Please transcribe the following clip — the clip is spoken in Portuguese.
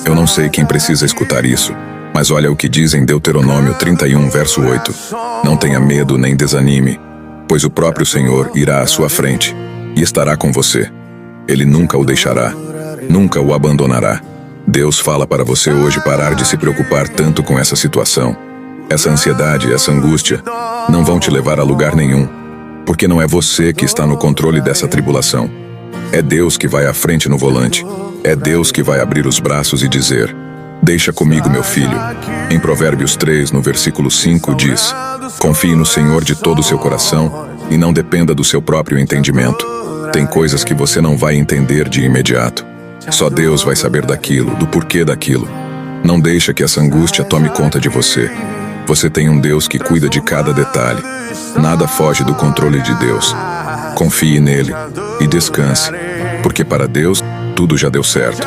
Eu não sei quem precisa escutar isso, mas olha o que diz em Deuteronômio 31, verso 8. Não tenha medo nem desanime, pois o próprio Senhor irá à sua frente e estará com você. Ele nunca o deixará, nunca o abandonará. Deus fala para você hoje parar de se preocupar tanto com essa situação. Essa ansiedade, essa angústia, não vão te levar a lugar nenhum, porque não é você que está no controle dessa tribulação. É Deus que vai à frente no volante. É Deus que vai abrir os braços e dizer: deixa comigo, meu filho. Em Provérbios 3, no versículo 5, diz: confie no Senhor de todo o seu coração e não dependa do seu próprio entendimento. Tem coisas que você não vai entender de imediato. Só Deus vai saber daquilo, do porquê daquilo. Não deixa que essa angústia tome conta de você. Você tem um Deus que cuida de cada detalhe. Nada foge do controle de Deus. Confie nele e descanse, porque para Deus tudo já deu certo.